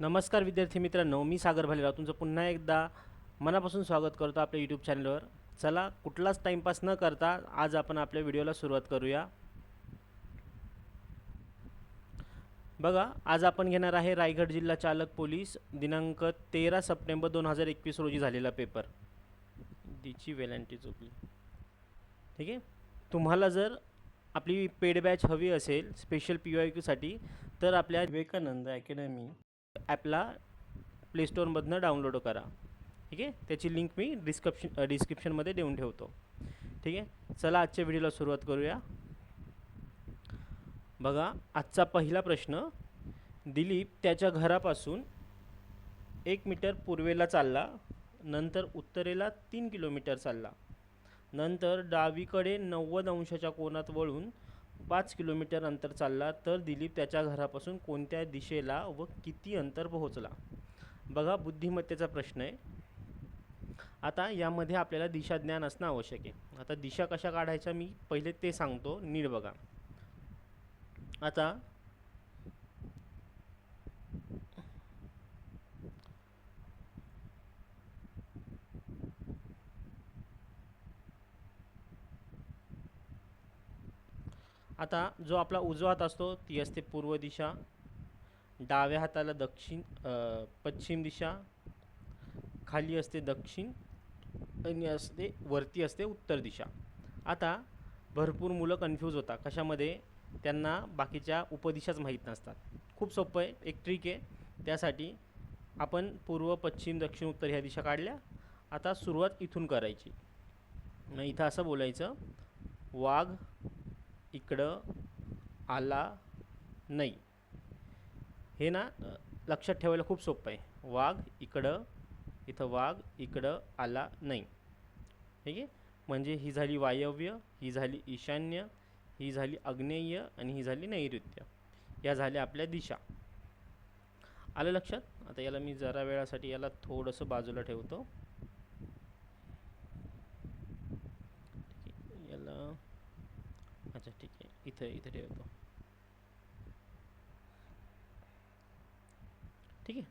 नमस्कार विद्यार्थी मित्रांनो, मी सागर भालेराव तुमचं पुन्हा एकदा मनापासून स्वागत करतो आपल्या यूट्यूब चॅनलवर. चला, कुठलाच टाईमपास न करता आज आपण आपल्या व्हिडिओला सुरुवात करूया. बघा, आज आपण घेणार आहे रायगड जिल्हा चालक पोलीस दिनांक 13 सप्टेंबर 2021 रोजी झालेला पेपर. तिची वेलांटी चुकली. ठीक आहे. तुम्हाला जर आपली पेड बॅच हवी असेल स्पेशल PYQसाठी तर आपल्या विवेकानंद अकॅडमी ॲपला प्लेस्टोअरमधनं डाउनलोड करा. ठीक आहे. त्याची लिंक मी डिस्क्रिप्शनमध्ये देऊन ठेवतो. ठीक आहे. चला, आजच्या व्हिडिओला सुरुवात करूया. बघा, आजचा पहिला प्रश्न. दिलीप त्याच्या घरापासून 1 मीटर पूर्वेला चालला, नंतर उत्तरेला 3 किलोमीटर चालला, नंतर डावीकडे 90 अंशाच्या कोनात वळून 5 किलोमीटर अंतर चालला, तर दिलीप त्याच्या घरापासून कोणत्या दिशेला व किती अंतर पोहोचला. बघा, बुद्धिमत्तेचा प्रश्न आहे. आता यामध्ये आपल्याला दिशा ज्ञान असणं आवश्यक आहे. आता दिशा कशा काढायच्या मी पहिले ते सांगतो, नीट बघा. आता आता जो आपला उजवा हात असतो ती असते पूर्व दिशा, डाव्या हाताला पश्चिम दिशा, खाली असते दक्षिण आणि वरती असते उत्तर दिशा. आता भरपूर मुलं कन्फ्यूज होतात कशामध्ये, त्यांना बाकीच्या उपदिशाच माहीत नसतात. खूप सोपं आहे, एक ट्रिक आहे. त्यासाठी आपण पूर्व पश्चिम दक्षिण उत्तर ह्या दिशा काढल्या. आता सुरुवात इथून करायची. मग इथं असं बोलायचं, वाघ इकडं आला नाही. हे ना लक्षात ठेवायला खूप सोपं आहे. वाघ इकडं, इथं वाघ इकडं आला नाही. ठीक आहे. म्हणजे ही झाली वायव्य, ही झाली ईशान्य, ही झाली आग्नेय आणि ही झाली नैऋत्य. या झाल्या आपल्या दिशा. आलं लक्षात. आता याला मी जरा वेळासाठी याला थोडंसं बाजूला ठेवतो. याला अच्छा ठीक आहे, इथं ठेवतो. ठीक आहे.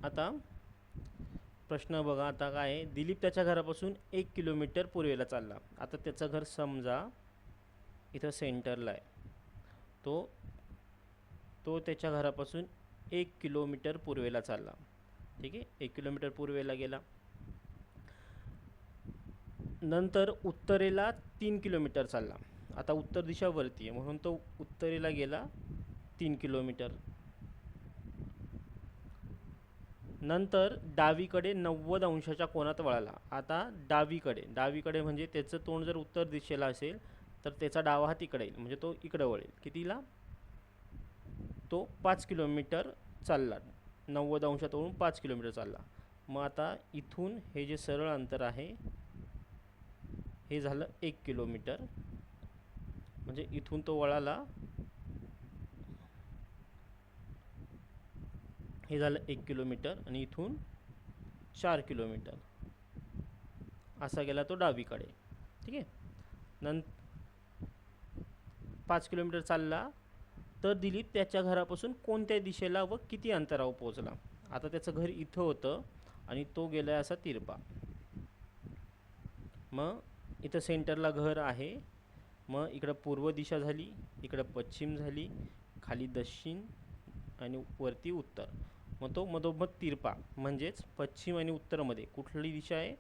आता प्रश्न बघा. आता काय आहे, दिलीप त्याच्या घरापासून 1 किलोमीटर पूर्वेला चालला. आता त्याचं घर समजा इथं सेंटरला आहे. तो त्याच्या घरापासून 1 किलोमीटर पूर्वेला चालला. ठीक आहे. 1 किलोमीटर पूर्वेला गेला. नंतर उत्तरेला 3 किलोमीटर चालला. आता उत्तर दिशा वरती आहे म्हणून तो उत्तरेला गेला 3 किलोमीटर. नंतर डावीकडे 90 अंशाच्या कोनात वळाला. आता डावीकडे म्हणजे त्याचं तोंड जर उत्तर दिशेला असेल तर त्याचा डावा हात इकडे येईल, म्हणजे तो इकडे वळेल. कितीला? तो 5 किलोमीटर चालला. 90 अंशात वळून 5 किलोमीटर चालला. मग आता इथून हे जे सरळ अंतर आहे हे झालं 1 किलोमीटर. म्हणजे इथून तो वळाला, हे झालं 1 किलोमीटर आणि इथून 4 किलोमीटर असा गेला तो डावीकडे. ठीक आहे. 5 किलोमीटर चालला, तर दिलीप त्याच्या घरापासून कोणत्या दिशेला व किती अंतरावर पोहोचला. आता त्याचं घर इथं होतं आणि तो गेला असा तिरपा. मग इथं सेंटरला घर आहे. मग इकडं पूर्व दिशा झाली, इकडं पश्चिम झाली, खाली दक्षिण आणि वरती उत्तर. मग तो मधोमध तिरपा, म्हणजेच पश्चिम आणि उत्तरमध्ये कुठली दिशा आहे?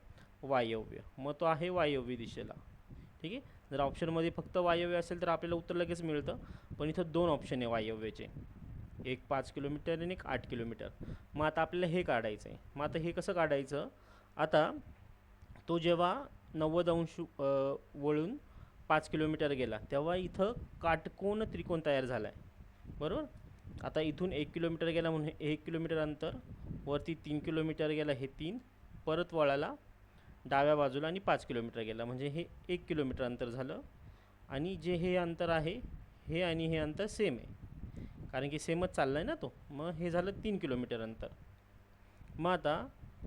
वायव्य. मग तो आहे वायव्य दिशेला. ठीक आहे. जर ऑप्शनमध्ये फक्त वायव्य असेल तर आपल्याला उत्तर लगेच मिळतं, पण इथं 2 ऑप्शन आहे वायव्यचे, एक 5 किलोमीटर आणि एक 8 किलोमीटर. मग आता आपल्याला हे काढायचं आहे. मग आता हे कसं काढायचं? आता तो जेव्हा 90 अंश वळून 5 किलोमीटर गेला तेव्हा इथं काटकोन त्रिकोण तयार झाला आहे, बरोबर. आता इथून 1 किलोमीटर गेला म्हणून 1 किलोमीटर अंतर, वरती 3 किलोमीटर गेला हे 3, परत वळाला डाव्या बाजूला आणि 5 किलोमीटर गेला, म्हणजे हे 1 किलोमीटर अंतर झालं. आणि जे हे अंतर आहे हे आणि हे अंतर सेम आहे, कारण की सेमच चालला आहे ना तो. मग हे झालं 3 किलोमीटर अंतर. मग आता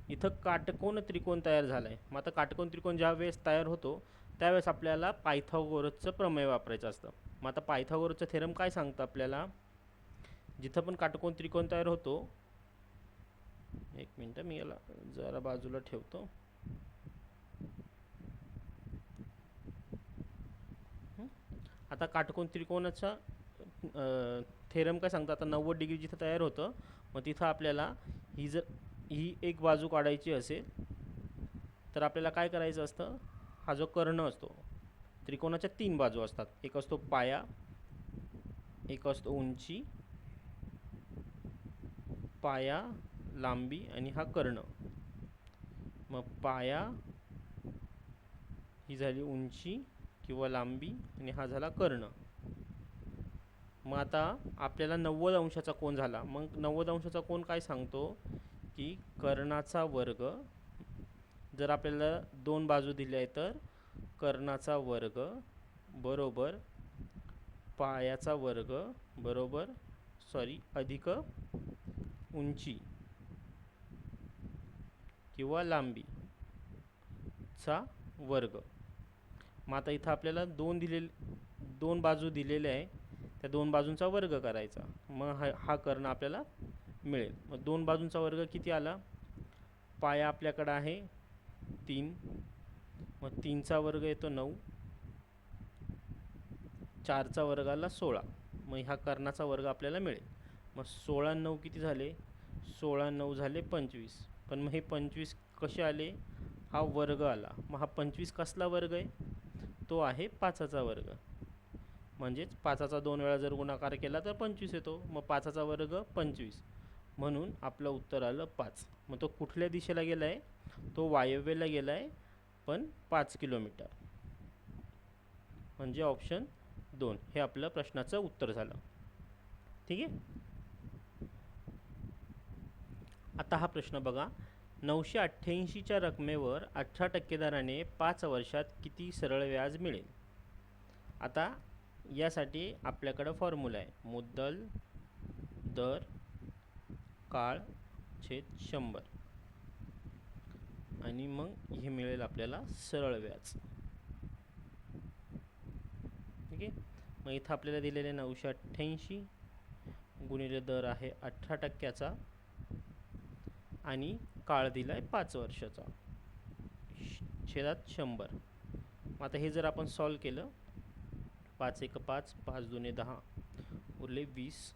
इथं काटकोन त्रिकोण तयार झाला आहे. मग आता काटकोन त्रिकोण ज्या वेळेस तयार होतो त्यावेळेस आपल्याला पायथागोरसचं प्रमेय वापरायचं असतं. मग आता पायथागोरसचं थेरम काय सांगतं आपल्याला, जिथं पण काटकोन त्रिकोण तयार होतो, एक मिनटं मी याला जरा बाजूला ठेवतो. आता काटकोन त्रिकोणाचा थेरम काय सांगतं, आता 90 डिग्री जिथं तयार होतं, मग तिथं आपल्याला ही एक बाजू काढायची असेल तर आपल्याला काय करायचं असतं, हा जो कर्ण असतो, त्रिकोणाच्या 3 बाजू असतात. एक असतो पाया, एक असतो उंची, पाया, लांबी आणि हा कर्ण. मग पाया ही झाली उंची किंवा लांबी आणि हा झाला कर्ण. मग आता आपल्याला 90 अंशाचा कोन झाला. मग 90 अंशाचा कोन काय सांगतो की कर्णाचा वर्ग, जर आपल्याला 2 बाजू दिल्या आहे तर कर्णाचा वर्ग बरोबर पायाचा वर्ग बरोबर अधिक उंची किंवा लांबीचा वर्ग. मग आता इथं आपल्याला 2 बाजू दिलेल्या आहे, त्या 2 बाजूंचा वर्ग करायचा. मग हा कर्ण आपल्याला मिळेल. मग 2 बाजूंचा वर्ग किती आला, पाया आपल्याकडे आहे 3, मग 3चा वर्ग येतो 9, 4चा वर्ग आला 16. मग ह्या कर्णाचा वर्ग आपल्याला मिळेल. मग 16 9 किती झाले, 16 9 झाले 25. पण मग हे 25 कसे आले, हा वर्ग आला. मग हा 25 कसला वर्ग आहे, तो आहे 5चा वर्ग. म्हणजेच 5चा 2 वेळा जर गुणाकार केला तर 25 येतो. मग 5चा वर्ग 25, म्हणून आपलं उत्तर आलं 5. मग तो कुठल्या दिशेला गेला आहे, तो वायव्येला गेला आहे, पण 5 किलोमीटर. म्हणजे ऑप्शन 2 हे आपलं प्रश्नाचं उत्तर झालं. ठीक आहे. आता हा प्रश्न बघा, 988च्या रकमेवर 18% दराने 5 वर्षात किती सरळ व्याज मिळेल. आता यासाठी आपल्याकडं फॉर्म्युला आहे, मुद्दल दर काळ छेद 100, आणि मग हे मिळेल आपल्याला सरळ व्याज. ठीक आहे. मग इथं आपल्याला दिलेले 988 गुणिले दर आहे 18%चा आणि काळ दिला आहे 5 वर्षाचा छेदात 100. मग आता हे जर आपण सॉल्व केलं, 5 1 5, 5 2 10, उरले 20,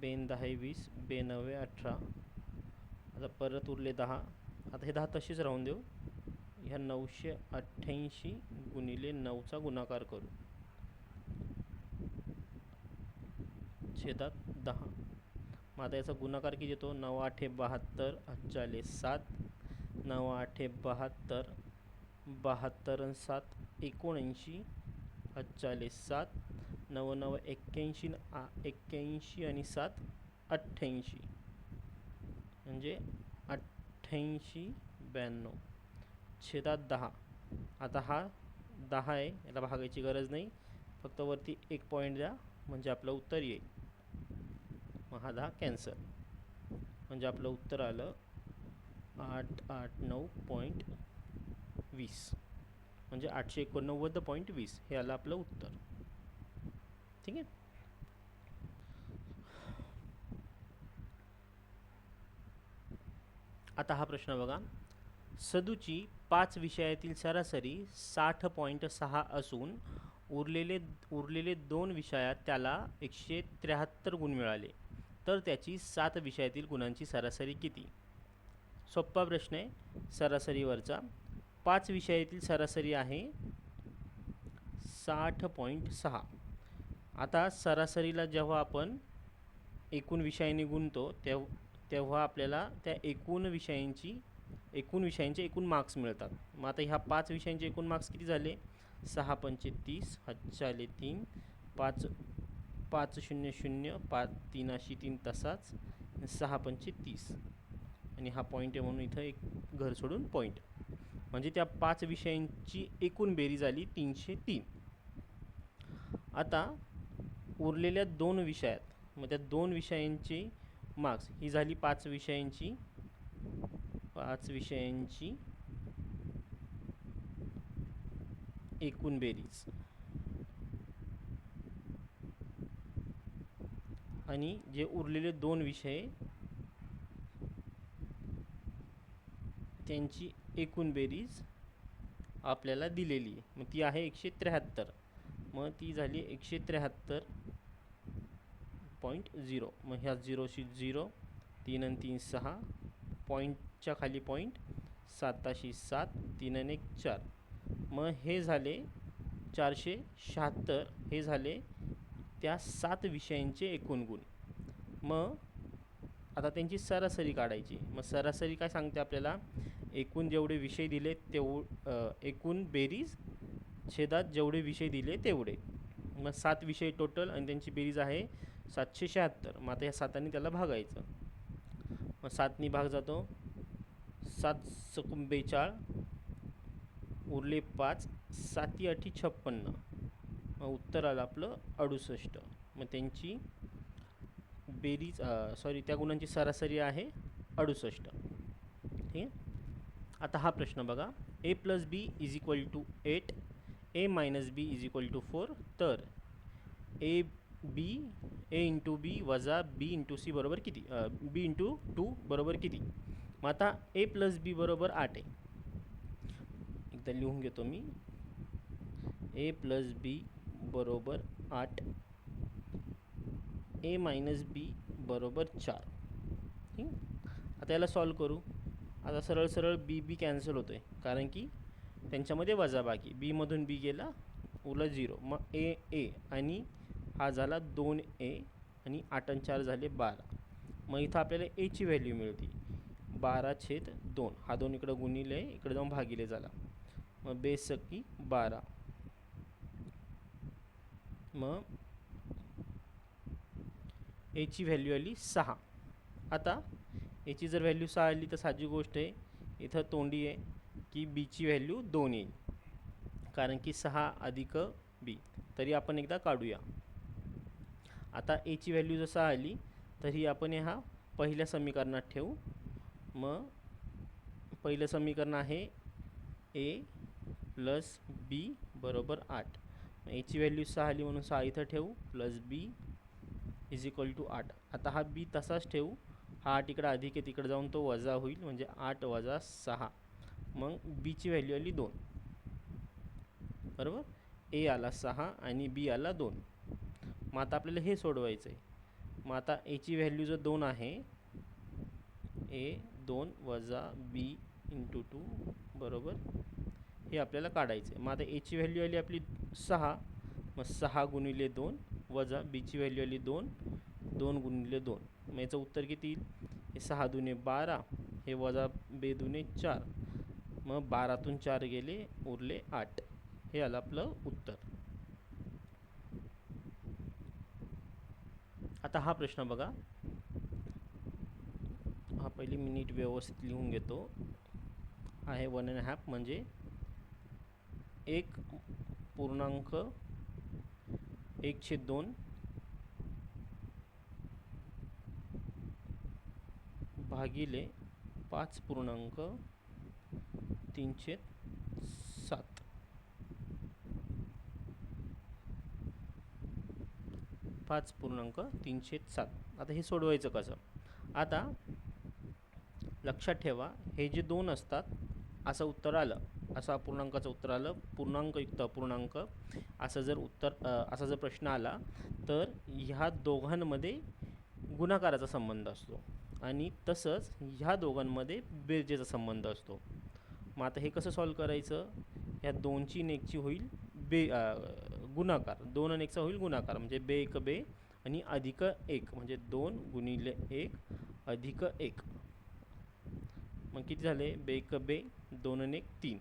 बेन 10 20, बे 9 18, आता परत उरले 10. आता हे 10 तसेच राहून देऊ. ह्या 988 गुणिले 9चा गुणाकार करू छेदात 10. मग आता याचा गुणाकार किती येतो, 9 8 72, 8 7, 9 8 72, 72 आणि 7 79, 8 7, 9 9 81, 81 आणि 7 88, म्हणजे 88 92 छेदात 10. आता हा 10 आहे, याला भागायची गरज नाही, फक्त वरती 1 पॉईंट द्या म्हणजे आपलं उत्तर येईल. मग हा 10 कॅन्सल, म्हणजे आपलं उत्तर आलं 889.20, म्हणजे 889.20 हे आलं आपलं उत्तर. ठीक आहे. आता हा प्रश्न बघा, सदूची 5 विषयातील सरासरी 60.6 असून उरलेले 2 विषयात त्याला 173 गुण मिळाले, तर त्याची 7 विषयातील गुणांची सरासरी किती. सोप्पा प्रश्न आहे सरासरीवरचा. 5 विषयातील सरासरी आहे 60.6. आता सरासरीला जेव्हा आपण एकूण विषयांनी गुणतो तेव्हा आपल्याला त्या एकूण विषयांचे एकूण मार्क्स मिळतात. मग आता ह्या 5 विषयांचे एकूण मार्क्स किती झाले, 6 पंचे 30, 3, 5 5 0 0, 5 3 3 तसाच, 6 पंचे 30, आणि हा पॉईंट आहे म्हणून इथं एक घर सोडून पॉईंट, म्हणजे त्या 5 विषयांची एकूण बेरीज आली 303. आता उरलेल्या 2 विषयात, मग त्या 2 विषयांची मार्क्स ही झाली 5 विषयांची एकूण बेरीज. आणि जे उरलेले 2 विषय त्यांची एकूण बेरीज आपल्याला दिलेली आहे. मग ती आहे 173. मग ती झाली 173.0. मग ह्या 0शी 0, 3 आणि 3 6, पॉईंटच्या खाली पॉईंट, 7शी 7, 3 आणि 1 4. मग हे झाले 476. हे झाले त्या 7 विषयांचे एकूण गुण. मग आता त्यांची सरासरी काढायची. मग सरासरी काय सांगते आपल्याला, एकूण जेवढे विषय दिले एकूण बेरीज छेदात जेवढे विषय दिले तेवढे. मग 7 विषय टोटल आणि त्यांची बेरीज आहे 776. मग आता या 7नी त्याला भागायचं. मग 7नी भाग जातो, 7 × 42, उरले 5, 7 × 8 = 56. मग उत्तर आलं आपलं 68. मग त्यांची बेरीज त्या गुणांची सरासरी आहे 68. ठीक आहे. आता हा प्रश्न बघा, a + b = 8, a - b = 4. तर a × b - b × c बरोबर किती, b × 2 बरोबर किती. मग आता a + b बरोबर 8 आहे. एकदा लिहून घेतो मी, a + b बरोबर 8, a - b बरोबर 4. ठीक. आता याला सॉल्व करू. आता सरळ सरळ बी कॅन्सल होतो आहे, कारण की त्यांच्यामध्ये वजाबाकी. बी मधून बी गेला, उरला 0. मग ए आणि हा झाला 2a आणि 8 आणि 4 झाले 12. मग इथं आपल्याला एची व्हॅल्यू मिळते 12/2. हा 2 इकडं गुणिले, इकडे जाऊन भागिले झाला. मग बेसकी 12. मग एची व्हॅल्यू आली 6. आता याची जर व्हॅल्यू 6 आली तर साधी गोष्ट आहे, इथं तोंडी आहे की बीची व्हॅल्यू 2 येईल, कारण की 6 अधिक बी. तरी आपण एकदा काढूया. आता एची व्हॅल्यू जर 6 आली तरी आपण ह्या पहिल्या समीकरणात ठेवू. मग पहिलं समीकरण आहे a + b बरोबर 8. एची व्हॅल्यू 6 आली म्हणून 6 इथं ठेवू, प्लस b = 8. आता हा b तसाच ठेवू, हा 8 इकडं अधिक आहे, तिकडे जाऊन तो वजा होईल, म्हणजे 8 - 6. मग बीची व्हॅल्यू आली 2. बरोबर, ए आला 6 आणि बी आला 2. मग आता आपल्याला हे सोडवायचं आहे. मग आता एची व्हॅल्यू जर 2 आहे, ए 2 - बी × 2 बरोबर, हे आपल्याला काढायचं आहे. मग आता एची व्हॅल्यू आली आपली 6. मग 6 × 2 वजा बीची व्हॅल्यू आली 2, 2 × 2. मग याचं उत्तर किती येईल, हे 6 × 2 = 12, हे वजा 2 × 2 = 4. मग 12तून 4 गेले, उरले 8. हे आलं आपलं उत्तर. आता हा प्रश्न बघा, हा पहिली मिनिट व्यवस्थित लिहून घेतो. आहे 1.5 म्हणजे 1.1/2 भागिले 5.307. 5.307. आता हे सोडवायचं कसं. आता लक्षात ठेवा, हे जे 2 असतात असं उत्तर आलं, असं अपूर्णांकाचं उत्तर आलं, पूर्णांकयुक्त अपूर्णांक असं जर उत्तर असा जर प्रश्न आला तर ह्या दोघांमध्ये गुणाकाराचा संबंध असतो आणि तसंच ह्या दोघांमध्ये बेरजेचा संबंध असतो. मग आता हे कसं सॉल्व करायचं, ह्या 2ची आणि 1ची होईल गुणाकार, 2 आणि 1चा होईल गुणाकार, म्हणजे बे 1 बे आणि अधिक 1 म्हणजे 2 × 1 अधिक 1. मग किती झाले, बे 1 बे, 2 आणि 1 3,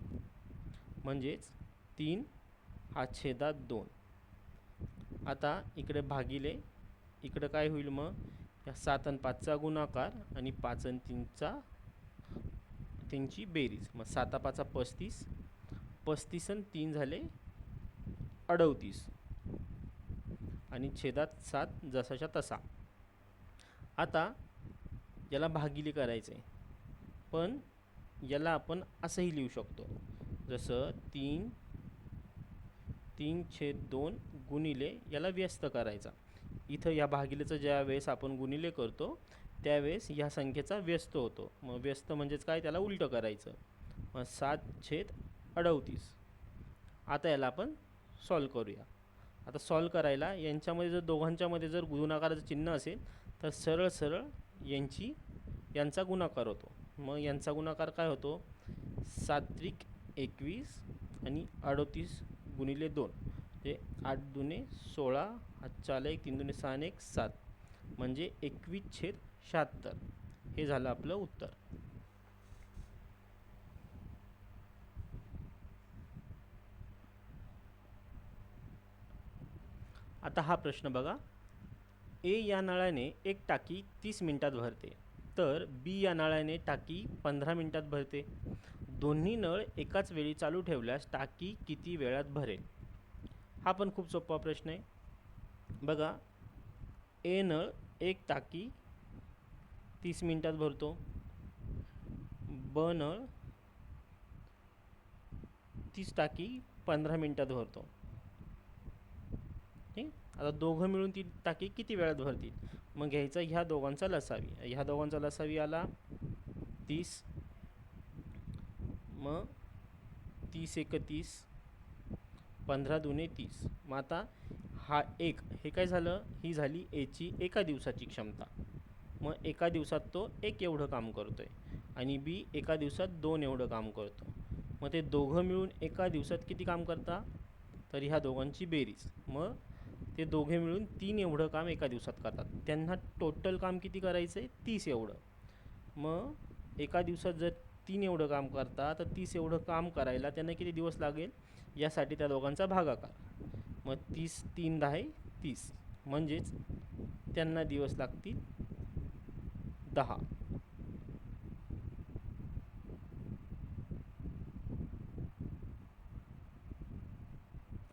म्हणजेच 3 हा छेदात 2. आता इकडे भागिले, इकडे काय होईल, मग या 7 आणि 5चा गुणाकार आणि 5 आणि 3चा त्यांची बेरीज. मग 7 5 35, 35 आणि 3 झाले 38 आणि छेदात 7 जसाच्या तसा. आता याला भागिले करायचे, पण याला आपण असंही लिहू शकतो, जसं 3/2 गुणिले याला व्यस्त करायचा. इथं या भागिलेचं ज्या वेळेस आपण गुणिले करतो त्यावेळेस ह्या संख्येचा व्यस्त होतो. मग व्यस्त म्हणजेच काय, त्याला उलटं करायचं. मग 7/38. आता याला आपण सॉल्व करूया. आता सॉल्व करायला यांच्यामध्ये जर दोघांच्यामध्ये जर गुणाकाराचं चिन्ह असेल तर सरळ सरळ यांचा गुणाकार होतो. मग यांचा गुणाकार काय होतो, 7×21 आणि 38 गुणिले 2 म्हणजे 8×2 = 16, 5 × 1 3×2 = 6 आणि 1 7 म्हणजे 21/76. हे झालं आपलं उत्तर. आता हा प्रश्न बघा. ए या नळाने एक टाकी 30 मिनिटात भरते, तर बी या नळाने टाकी 15 मिनिटात भरते. दोन्ही नळ एकाच वेळी चालू ठेवल्यास टाकी किती वेळात भरेल? हा पण खूप सोपा प्रश्न आहे. बघा, ए नळ एक टाकी 30 मिनिटात भरतो, ब नळ 30 टाकी 15 मिनिटात भरतो. ठीक. आता दोघं मिळून ती टाकी किती वेळात भरतील? मग घ्यायचा ह्या दोघांचा लसावी. ह्या दोघांचा लसावी आला 30, मग 30×1 = 30, 15×2 = 30. मग आता हा एक हे काय झालं, ही झाली एची एका दिवसाची क्षमता. मग एका दिवसात तो 1 एवढं काम करतोय आणि बी एका दिवसात 2 एवढं काम करतो. मग ते दोघं मिळून एका दिवसात किती काम करता, तर ह्या दोघांची बेरीज. मग ते दोघे मिळून 3 एवढं काम एका दिवसात करतात. त्यांना टोटल काम किती करायचं आहे, 30 एवढं. मग एका दिवसात जर 3 एवढं काम करता तर 30 एवढं काम करायला त्यांना किती दिवस लागेल, यासाठी त्या दोघांचा भागाकार. मग 30 3 10 30 म्हणजेच त्यांना दिवस लागतील 10.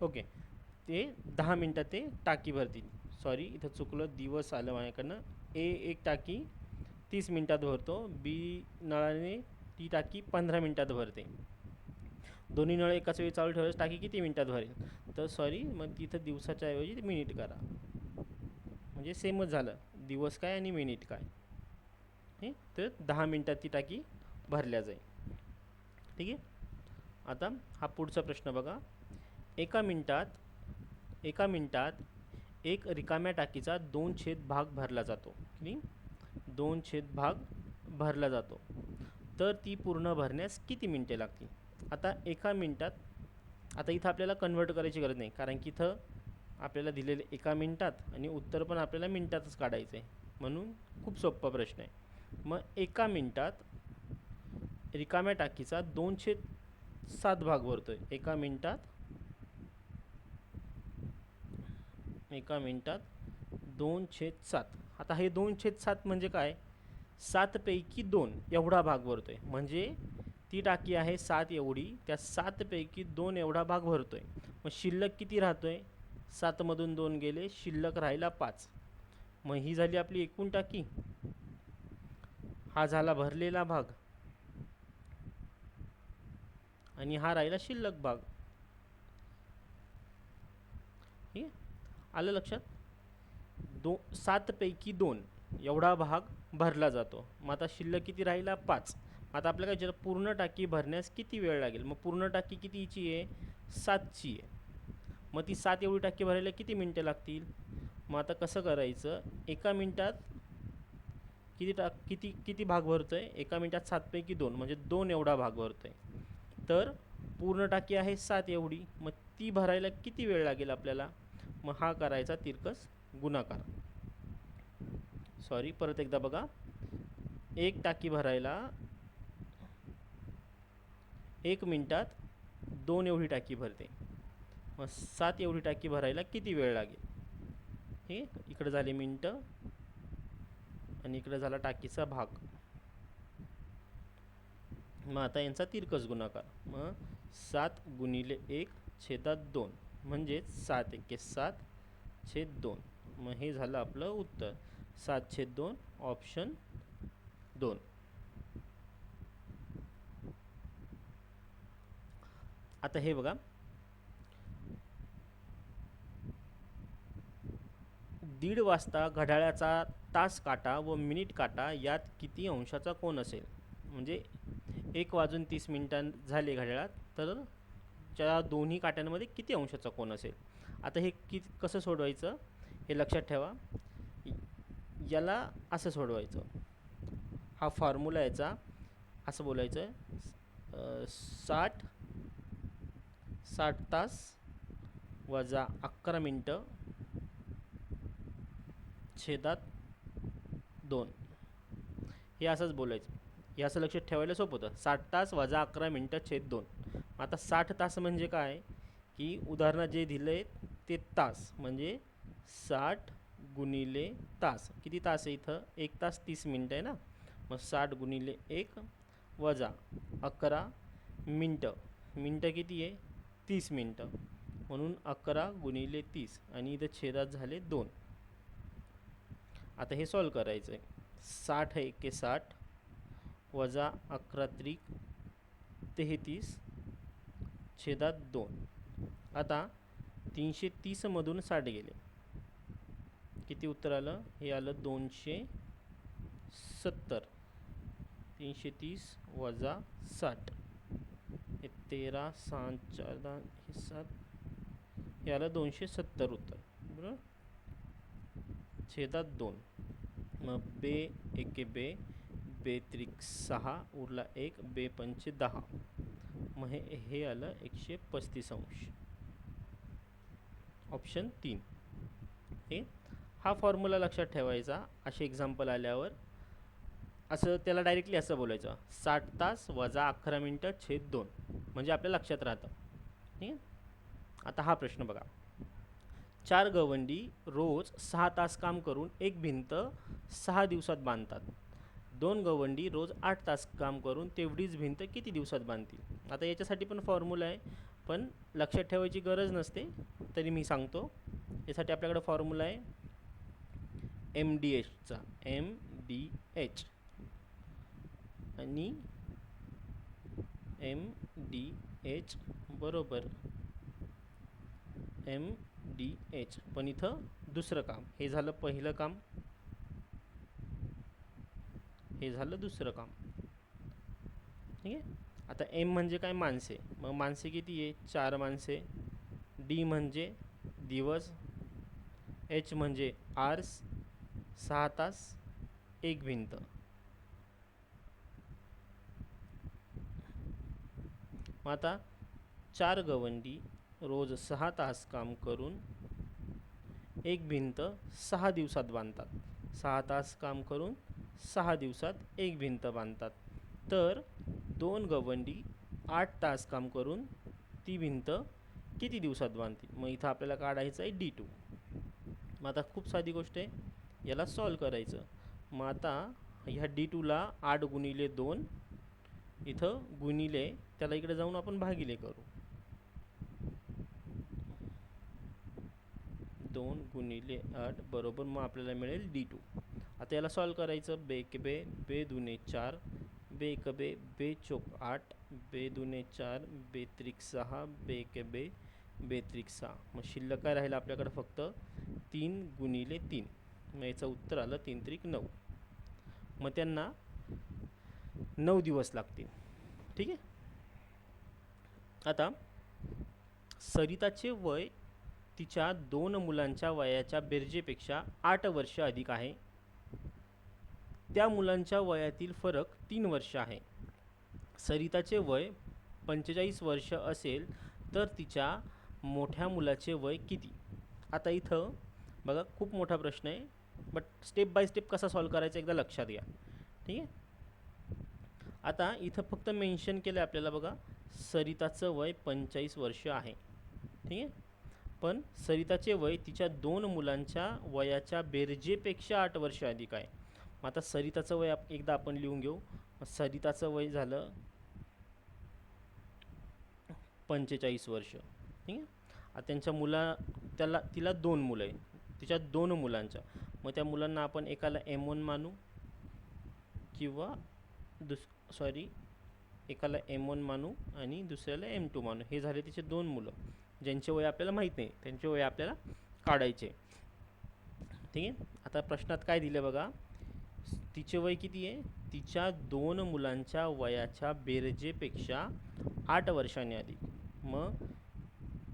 ओके, ते 10 मिनटात ते टाकी भरतील. सॉरी, इथं चुकलं, दिवस आलं माझ्याकडनं. ए एक टाकी 30 मिनटात भरतो, बी नळाने ती टाकी 15 मिनटात भरते. दोन्ही नळ एकाच वेळी चालू ठेवल्यास टाकी किती मिनटात भरेल? तर सॉरी, मग तिथं दिवसाच्या ऐवजी मिनिट करा, म्हणजे सेमच झालं, दिवस काय आणि मिनिट काय. हे तर 10 मिनटात ती टाकी भरल्या जाईल. ठीक आहे. आता हा पुढचा प्रश्न बघा. एका मिनिटात एक रिकाम्या टाकीचा 2/3 भाग भरला जातो. किती? 2/3 भाग भरला जातो, तर ती पूर्ण भरण्यास किती मिनिटे लागतील? आता एका मिनिटात, आता इथं आपल्याला कन्वर्ट करायची गरज नाही, कारण की इथं आपल्याला दिलेले एका मिनिटात आणि उत्तर पण आपल्याला मिनिटातच काढायचं आहे, म्हणून खूप सोपा प्रश्न आहे. मग एका मिनिटात रिकाम्या टाकीचा 2/7 भाग भरतोय. एका मिनिटात 2/7. आता हे 2/7 म्हणजे काय, 7पैकी 2 एवढा भाग भरतोय. म्हणजे ती टाकी आहे 7 एवढी, त्या 7पैकी 2 एवढा भाग भरतोय. मग शिल्लक किती राहतोय, 7मधून 2 गेले, शिल्लक राहिला 5. मग ही झाली आपली एकूण टाकी, हा झाला भरलेला भाग आणि हा राहिला शिल्लक भाग. हे आलं लक्षात? 7पैकी 2 एवढा भाग भरला जातो. मग आता शिल्लक किती राहिला, 5. आता आपल्याला जर पूर्ण टाकी भरण्यास किती वेळ लागेल? मग पूर्ण टाकी कितीची आहे, 7ची आहे. मग ती 7 एवढी टाकी भरायला किती मिनटं लागतील? मग आता कसं करायचं, एका मिनिटात किती भाग भरतोय, एका मिनिटात 7पैकी 2 म्हणजे 2 एवढा भाग भरतोय. तर पूर्ण टाकी आहे 7 एवढी, मग ती भरायला किती वेळ लागेल आपल्याला? मग हा करायचा तिरकस गुणाकार. सॉरी, परत एकदा बघा. एक टाकी भरायला 1 मिनिटात 2 एवढी टाकी भरते, मग 7 एवढी टाकी भरायला किती वेळ लागेल? हे इकडे झाले मिनटं आणि इकडे झाला टाकीचा भाग. मग आता यांचा तिरकस गुणाकार. मग 7 × 1/2 म्हणजेच 7×1 = 7/2. मग हे झालं आपलं उत्तर, 7/2, ऑप्शन 2. आता हे बघा, 1:30 वाजता घड्याळाचा तास काटा व मिनिट काटा यात किती अंशाचा कोन असेल? म्हणजे 1:30 झाले घड्याळात, तर त्या दोन्ही काट्यांमध्ये किती अंशाचा कोन असेल? आता हे कसं सोडवायचं हे लक्षात ठेवा. याला असं सोडवायचं, हा फॉर्म्युला याचा असं बोलायचं, 60 तास वजा 11 मिनटं छेदात 2, हे असंच बोलायचं. हे असं लक्षात ठेवायला सोपं होतं. 60 तास वजा 11 मिनटं छेद 2. आता 60 तास म्हणजे काय, की उदाहरणात जे दिलं आहे ते तास, म्हणजे 60 गुणिले तास. किती तास आहे इथं? 1 तास 30 मिनटं आहे ना. मग 60 गुणिले 1 वजा 11 मिनटं. मिनटं किती आहे? 30 मिनटं. म्हणून 11 गुणिले 30 आणि इथं छेदात झाले 2. आता हे सॉल्व करायचं आहे. 60 है 60 वजा 11 त्रिक 33 छेदात 2. आता 330 मधून 60 गेले, किती उत्तर आलं? हे आलं 270. 330 वजा 60 हे 13 6 4 10 हे 7, हे आलं 270 उत्तर, बरोबर. छेदात 2. मग बे एके बे, बे त्रिक 6 उरला 1, बे पंचे 10. मग हे आलं 135 अंश. ऑप्शन 3 हे. हा फॉर्म्युला लक्षात ठेवायचा. असे एक्झाम्पल आल्यावर असं त्याला डायरेक्टली असं बोलायचं, 60 तास वजा 11 मिनटं छेद 2, म्हणजे आपल्या लक्षात राहतं. ठीक आहे. आता हा प्रश्न बघा. 4 गवंडी रोज 6 तास काम करून एक भिंत 6 दिवसात बांधतात. 2 गवंडी रोज 8 तास काम करून तेवढीच भिंत किती दिवसात बांधतील? आता याच्यासाठी पण फॉर्म्युला आहे, पण लक्षात ठेवायची गरज नसते, तरी मी सांगतो. यासाठी आपल्याकडे फॉर्म्युला आहे MDHचा, MDH आणि MDH बरोबर MDH. पण इथं दुसरं काम, हे झालं पहिलं काम, हे झालं दुसरं काम. ठीक आहे. आता M म्हणजे काय? माणसे. मग माणसे किती आहे? 4 माणसे. D म्हणजे दिवस. H म्हणजे आर्स, 6 तास, एक भिंत. मग आता 4 गवंडी रोज 6 तास काम करून एक भिंत 6 दिवसात बांधतात. 6 तास काम करून 6 दिवसात एक भिंत बांधतात. तर 2 गवंडी 8 तास काम करून ती भिंत किती दिवसात बांधतील? मग इथं आपल्याला काढायचं आहे D2. मग आता खूप साधी गोष्ट आहे, याला सॉल्व करायचं. मग आता ह्या D2ला 8 गुणिले 2 इथं गुणिले, त्याला इकडे जाऊन आपण भागिले करू. 2 गुणिले 8 बरोबर, मग आपल्याला मिळेल D2. आता याला सॉल्व करायचं. बे के बे, बे दुने 4, बे एक बे, बे चौक 8, बे दुने 4, बे त्रिक 6, बे के बे, बे त्रिक 6. मग शिल्लक काय राहिलं आपल्याकडे? फक्त 3 गुणिले 3. मग याचं उत्तर आलं 3 त्रिक 9. मग त्यांना 9 दिवस लागतील. ठीक आहे. आता सरिताचे वय तिच्या 2 मुलांच्या वयाच्या बेरजेपेक्षा 8 वर्ष अधिक आहे. त्या मुलांच्या वयातील फरक 3 वर्ष आहे. सरिताचे वय 45 वर्ष असेल तर तिच्या मोठ्या मुलाचे वय किती? आता इथं बघा, खूप मोठा प्रश्न आहे, बट स्टेप बाय स्टेप कसा सॉल्व करायचा एकदा लक्षात घ्या. ठीक आहे. आता इथं फक्त मेन्शन केलं आपल्याला, बघा, सरिताचं वय 45 वर्ष आहे. ठीक आहे. पण सरिताचे वय तिच्या 2 मुलांच्या वयाच्या बेरजेपेक्षा 8 वर्ष अधिक आहे. मग आता सरिताचं वय एकदा आपण लिहून घेऊ. सरिताचं वय झालं 45 वर्ष. ठीक आहे. आता त्यांच्या तिला 2 मुलं आहे, तिच्या 2 मुलांच्या. मग त्या मुलांना आपण एकाला M1 मानू किंवा एकाला M1 मानू आणि दुसऱ्याला M2 मानू. हे झाले तिचे 2 मुलं, ज्यांचे वय आपल्याला माहीत नाही, त्यांचे वय आपल्याला काढायचे. ठीक ठीक आहे. आता प्रश्नात काय दिलं बघा, तिचे वय किती आहे, तिच्या 2 मुलांच्या वयाच्या बेरजेपेक्षा 8 वर्षांनी अधिक. मग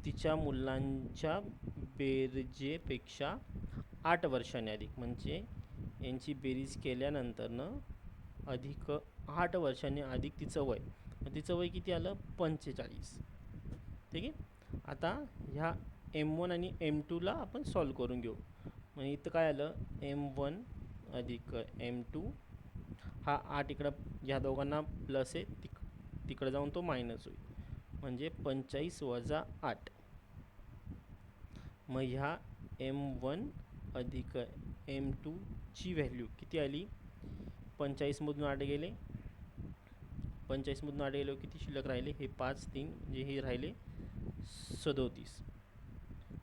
तिच्या मुलांच्या बेरजेपेक्षा 8 वर्षांनी अधिक म्हणजे यांची बेरीज केल्यानंतरनं अधिक 8 वर्षांनी अधिक तिचं वय, मग तिचं वय किती आलं 45. ठीक आहे. आता ह्या M1 आणि M2ला आपण सॉल्व करून घेऊ. मग इथं काय आलं M1 अधिक M2, हा 8 इकडं ह्या दोघांना प्लस आहे, तिकडं जाऊन तो मायनस होईल म्हणजे 45 वजा 8. मग ह्या M1 अधिक M2 ची व्हॅल्यू किती आली, 45मधून 8 गेले, 45मधून 8 गेल्यावर किती शिल्लक राहिले, हे 5 3 म्हणजे हे राहिले 37.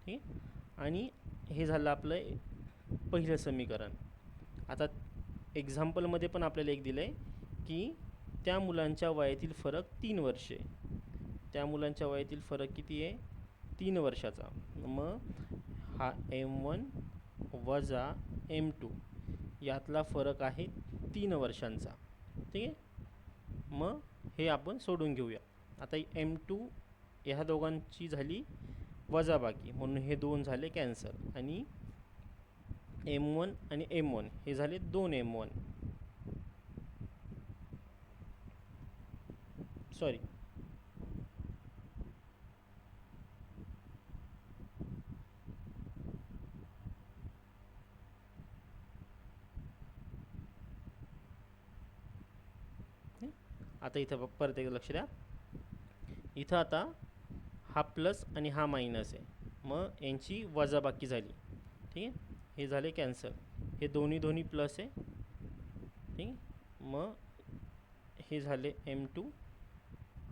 ठीक आहे. आणि हे झालं आपलं पहिलं समीकरण. आता एक्झाम्पलमध्ये पण आपल्याला एक दिलं आहे की त्या मुलांच्या वयातील फरक 3 वर्षे, त्या मुलांच्या वयातील फरक किती आहे 3 वर्षाचा. मग हा M1 वजा M2 यातला फरक आहे 3 वर्षांचा. ठीक आहे. मग हे आपण सोडून घेऊया. आता M2 ह्या दोघांची झाली वजाबाकी म्हणून हे 2 झाले कॅन्सल आणि M1 आणि M1 हे झाले 2 M1, सॉरी आता इथं परत एकदा लक्ष द्या, इथं आता हा प्लस आणि हा मायनस आहे, मग यांची वजाबाकी झाली. ठीक आहे. हे झाले कॅन्सल, हे दोन्ही प्लस आहे. ठीक आहे. मग हे झाले M2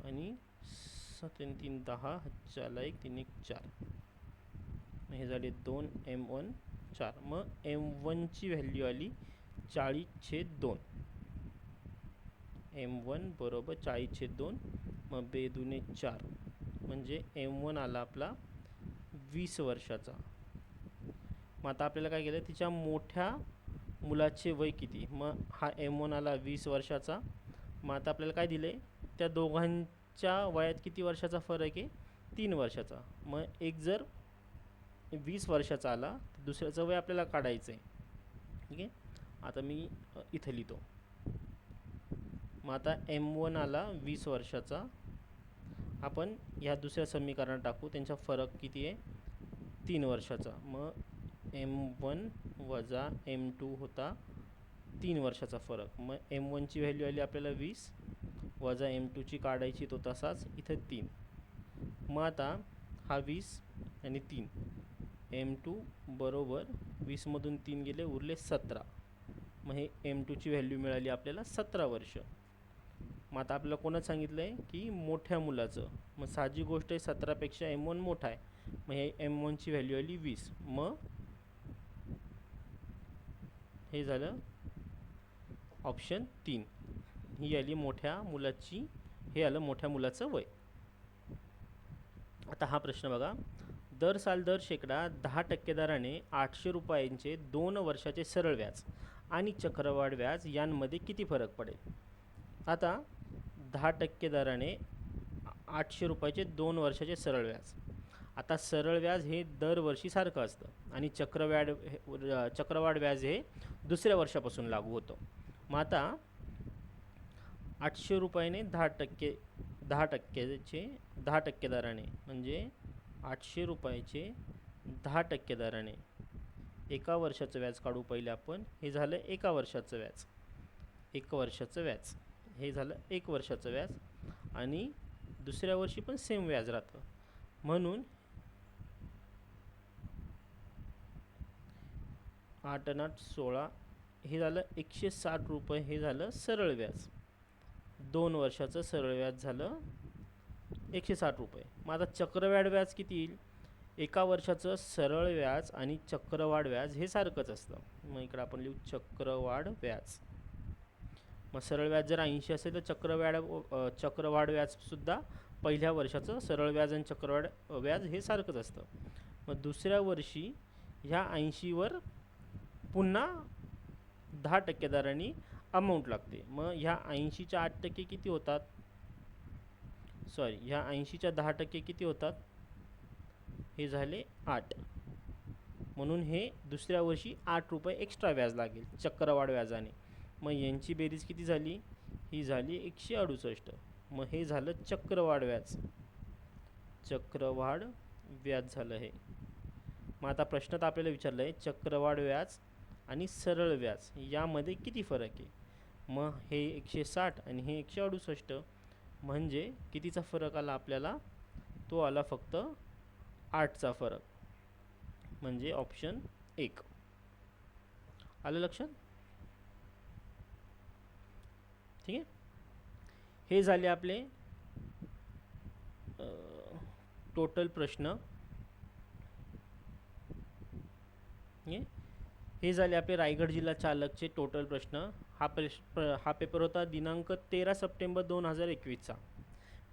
आणि 7 आणि 3 10, 1 3 1 4, हे झाले 2 M1 4. मग M1 ची व्हॅल्यू आली 40/2. M1 बरोबर 40/2. मग 2 दुने 4 म्हणजे M1 आला आपला 20 वर्षाचा. मग आता आपल्याला काय केलं, तिच्या मोठ्या मुलाचे वय किती, मग हा M1 आला 20 वर्षाचा. मग आता आपल्याला काय दिलं आहे, त्या दोघांच्या वयात किती वर्षाचा फरक आहे 3 वर्षाचा. मग एक जर 20 वर्षाचा आला तर दुसऱ्याचं वय आपल्याला काढायचं आहे. ठीक आहे. आता मी इथं लिहितो. मग आता M1 आला 20 वर्षाचा, आपण ह्या दुसऱ्या समीकरणात टाकू, त्यांचा फरक किती आहे 3 वर्षाचा. मग M1 वजा M2 होता 3 वर्षाचा फरक. मग M1 ची व्हॅल्यू आली आपल्याला 20 वजा M2 ची काढायची, तो तसाच इथं 3. मग आता हा 20 आणि 3, M2 बरोबर 20मधून 3 गेले उरले 17. मग हे M2 ची व्हॅल्यू मिळाली आपल्याला 17 वर्ष. मग आता आपल्याला कोणाच सांगितलं आहे की मोठ्या मुलाचं, मग साहजिक गोष्ट आहे 17पेक्षा M1 मोठा आहे. मग हे M1 ची व्हॅल्यू आली 20. मग हे झालं ऑप्शन 3, ही आली मोठ्या मुलाची, हे आलं मोठ्या मुलाचं वय. आता हा प्रश्न बघा, दर साल दर शेकडा 10% दराने 800 रुपयांचे 2 वर्षाचे सरळ व्याज आणि चक्रवाढ व्याज यांमध्ये किती फरक पडेल. आता 10% दराने 800 रुपयाचे 2 वर्षाचे सरळ व्याज. आता सरळ व्याज हे दरवर्षी सारखं असतं आणि चक्रवाढ व्याज हे दुसऱ्या वर्षापासून लागू होतं. मग आता 800 रुपयाने 10% दराने म्हणजे 800 रुपयाचे 10% दराने एका वर्षाचं व्याज काढू पहिले आपण. हे झालं एका वर्षाचं व्याज, एक वर्षाचं व्याज, हे झालं एक वर्षाचं व्याज आणि दुसऱ्या वर्षी पण सेम व्याज राहतं. म्हणून 8 आणि 8 16, हे झालं 160 रुपये, हे झालं सरळ व्याज. 2 वर्षाचं सरळ व्याज झालं 160 रुपये. मग आता चक्रवाढ व्याज किती येईल, एका वर्षाचं सरळ व्याज आणि चक्रवाढ व्याज हे सारखंच असतं. मग इकडे आपण लिहू चक्रवाढ व्याज. मग सरळ व्याज जर 80 असेल तर चक्रवाढ व्याजसुद्धा पहिल्या वर्षाचं सरळ व्याज आणि चक्रवाढ व्याज हे सारखंच असतं. मग दुसऱ्या वर्षी ह्या 80वर पुन्हा 10% दराने अमाऊंट लागते. मग ह्या 80च्या 8% किती होतात, सॉरी ह्या 80च्या 10% किती होतात, हे झाले 8. म्हणून हे दुसऱ्या वर्षी 8 रुपये एक्स्ट्रा व्याज लागेल चक्रवाढ व्याजाने. मग यांची बेरीज किती झाली, ही झाली 168. मग हे झालं चक्रवाढ व्याज, चक्रवाढ व्याज झालं हे. मग आता प्रश्नात आपल्याला विचारलं आहे चक्रवाढ व्याज आणि सरळ व्याज यामध्ये किती फरक आहे. मग हे 160 आणि हे 168, म्हणजे कितीचा फरक आला आपल्याला, तो आला फक्त 8चा फरक, म्हणजे ऑप्शन 1. आलं लक्षात. ठीक आहे. हे झाले आपले टोटल प्रश्न. हे झाले आपले रायगड जिल्हा चालकचे टोटल प्रश्न. हा पेपर होता दिनांक 13 सप्टेंबर 2021चा.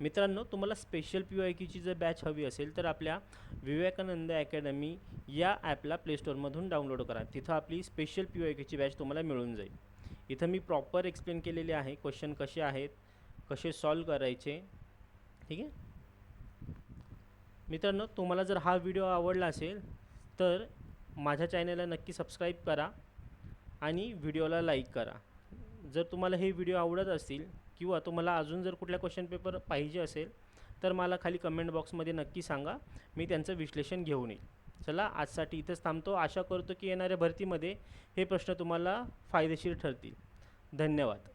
मित्रांनो, तुम्हाला स्पेशल PYQची जर बॅच हवी असेल तर आपल्या विवेकानंद अकॅडमी या ॲपला प्लेस्टोरमधून डाउनलोड करा. तिथं आपली स्पेशल PYQची बॅच तुम्हाला मिळून जाईल. इथं मी प्रॉपर एक्सप्लेन केलेले आहे, क्वेश्चन कसे आहेत, कसे सॉल्व करायचे. ठीक आहे मित्रांनो, तुम्हाला जर हा व्हिडिओ आवडला असेल तर माझ्या चॅनलला नक्की सबस्क्राईब करा आणि व्हिडिओला लाईक करा. जर तुम्हाला हे व्हिडिओ आवडत असतील किंवा तुम्हाला अजून जर कुठल्या क्वेश्चन पेपर पाहिजे असेल तर मला खाली कमेंट बॉक्समध्ये नक्की सांगा, मी त्यांचं विश्लेषण घेऊन येईल. चला, आजसाठी इथंच थांबतो. आशा करतो की येणाऱ्या भरतीमध्ये हे प्रश्न तुम्हाला फायदेशीर ठरतील. धन्यवाद.